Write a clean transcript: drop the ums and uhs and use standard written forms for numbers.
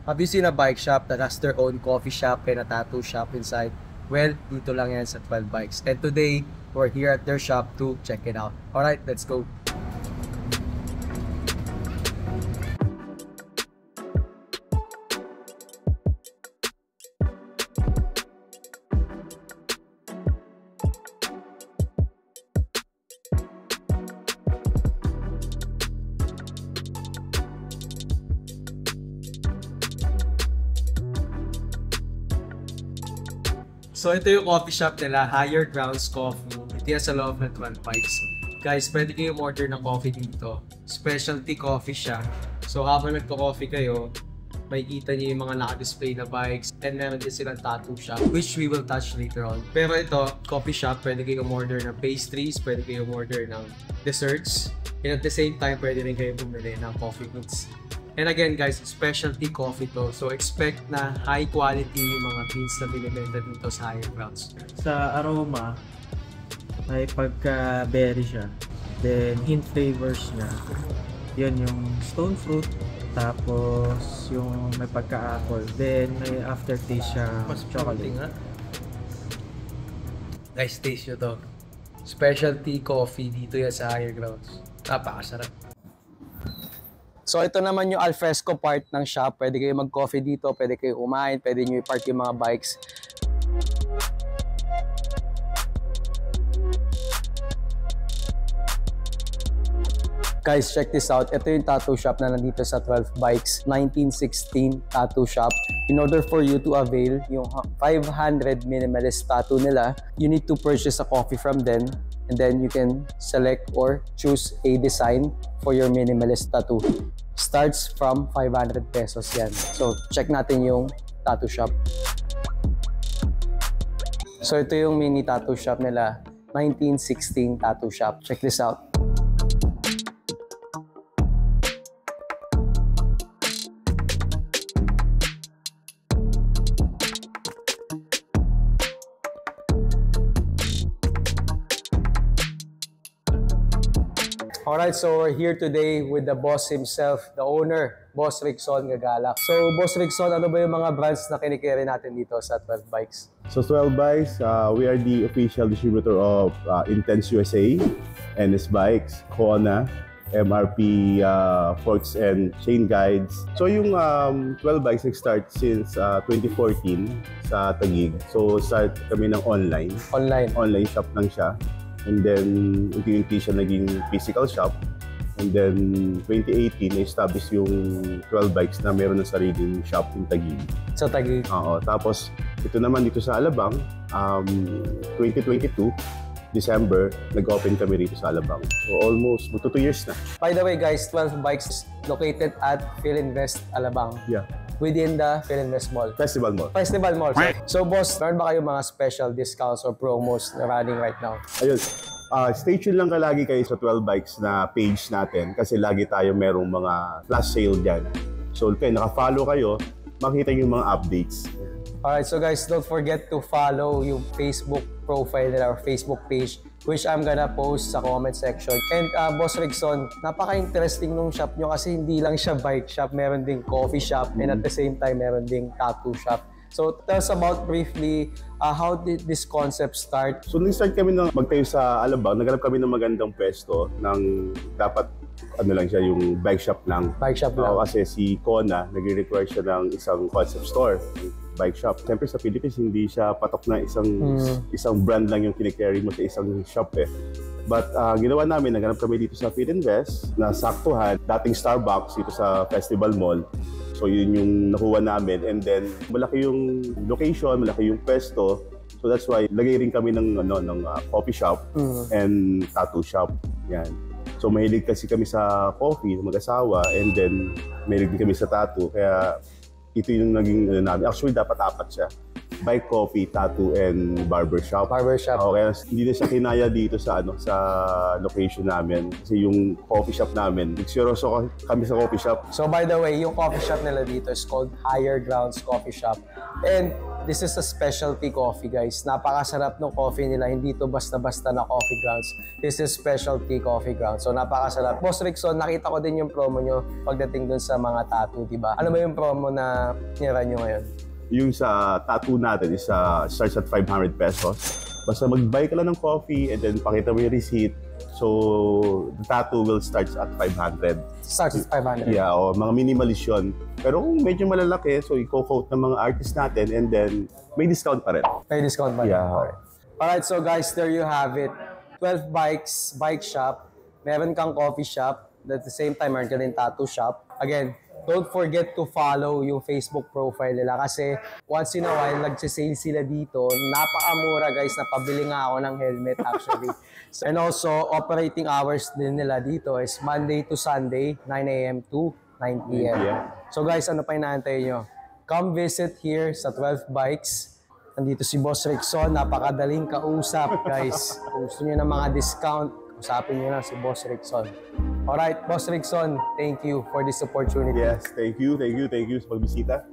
Have you seen a bike shop that has their own coffee shop and a tattoo shop inside? Well, dito lang yan sa 12 Bikes. And today, we're here at their shop to check it out. Alright, let's go. So ito yung coffee shop nila, Higher Grounds Coffee. Ito yan sa loob ng 12 Bikes. Guys, pwede kayo order ng coffee dito. Specialty coffee siya. So habang nagko-coffee kayo, makikita niyo yung mga naka-display na bikes. And meron din silang tattoo shop, which we will touch later on. Pero ito, coffee shop, pwede kayo order ng pastries, pwede kayo order ng desserts. And at the same time, pwede rin kayo bumili ng coffee goods. And again guys, specialty coffee to. So expect na high quality yung mga beans na binibenta dito sa Higher Grounds. Sa aroma, may pagka-berry siya. Then, hint flavors niya. Yun yung stone fruit. Tapos, yung may pagka-apple. Then, may aftertaste siya chocolate. Nga. Guys, taste nyo to. Specialty coffee dito yan sa Higher Grounds. Napakasarap. So ito naman yung alfresco part ng shop. Pwede kayo mag-coffee dito, pwede kayo kumain, pwede nyo i-park yung mga bikes. Guys, check this out. Ito yung tattoo shop na nandito sa 12 Bikes, 1916 tattoo shop. In order for you to avail yung 500 minimalist tattoo nila, you need to purchase a coffee from them. And then you can select or choose a design for your minimalist tattoo. Starts from 500 pesos yan. So, check natin yung tattoo shop. So, ito yung mini tattoo shop nila. 1916 tattoo shop. Check this out. Alright, so we're here today with the boss himself, the owner, Boss Rickson Gagalak. So, Boss Rickson, ano ba yung mga brands na kinikerry natin dito sa 12 Bikes? So 12 Bikes, we are the official distributor of Intense USA, NS Bikes, Kona, MRP forks and chain guides. So yung 12 Bikes nag-start since 2014 sa Taguig. So start kami ng online. Online shop lang siya. And then, unti-unti siya naging physical shop. And then, 2018, na-establish yung 12 Bikes na meron ng sariling shop in Taguig. Sa Taguig? Oo. Tapos, ito naman dito sa Alabang, 2022, December, nag-open kami rito sa Alabang. So, almost, magto 2 years na. By the way guys, 12 Bikes is located at Philinvest, Alabang. Yeah. Within the Philinvest Mall. Festival Mall. Festival Mall. So boss, meron ba kayong mga special discounts or promos na running right now? Ayun. Stay tuned lang lagi kayo sa 12 Bikes na page natin kasi lagi tayo merong mga flash sale dyan. So kayo, naka-follow kayo, makita nyo yung mga updates. Alright, so guys, don't forget to follow yung Facebook profile nila or Facebook page, which I'm gonna post sa comment section. And Boss Rickson, napaka-interesting nung shop nyo kasi hindi lang siya bike shop, meron ding coffee shop, and at the same time, meron ding tattoo shop. So tell us about briefly, how did this concept start? So nung start kami ng magtayo sa Alabang, naghanap kami ng magandang pwesto ng dapat ano lang siya, yung bike shop lang. Bike shop lang. Kasi si Kona, nag-require siya ng isang concept store, bike shop. Siyempre sa Philippines, hindi siya patok na isang brand lang yung kinikerry mo sa isang shop eh. But ginawa namin, naghanap kami dito sa Philinvest na saktuhan, dating Starbucks dito sa Festival Mall. So yun yung nakuha namin, and then malaki yung location, malaki yung pwesto. So that's why lagay rin kami ng coffee shop and tattoo shop. Yan. So mahilig kasi kami sa coffee, mag-asawa, and then mahilig din kami sa tattoo. Kaya ito yung naging namin. Actually dapat 4 siya. Bike, coffee, tattoo, and barbershop. Barbershop. Okay, hindi na siya kinaya dito sa sa location namin. Kasi yung coffee shop namin, nagsiroso kami sa coffee shop. So by the way, yung coffee shop nila dito is called Higher Grounds Coffee Shop. And This is a specialty coffee, guys. Napakasarap ng coffee nila. Hindi to basta-basta na coffee grounds. This is specialty coffee grounds. So, napakasarap. Boss Rickson, nakita ko din yung promo nyo pagdating dun sa mga tattoo, di ba? Ano ba yung promo na nira nyo ngayon? Yung sa tattoo natin is starts at 500 pesos. Basta mag-buy ka lang ng coffee and then pakita mo yung receipt. So, the tattoo will start at 500. Starts at 500? Yeah, o mga minimalist yun. Pero kung medyo malalaki, so i-quote ng mga artist natin and then may discount pa rin. May discount pa rin? Yeah. Alright, so guys, there you have it. 12 bikes, bike shop. Meron kang coffee shop. At the same time, meron ka din tattoo shop. Again, don't forget to follow yung Facebook profile nila kasi once in a while, nagsisale sila dito. Napakamura guys, napabili nga ako ng helmet actually. And also, operating hours din nila dito is Monday to Sunday, 9 a.m. to 9 p.m. So guys, ano pa inaantay nyo? Come visit here sa 12 Bikes. Nandito si Boss Rickson, napakadaling kausap guys. Kung gusto nyo ng mga discount, usapin nyo na si Boss Rickson. Alright, Boss Rickson, thank you for this opportunity. Yes, thank you sa pagbisita.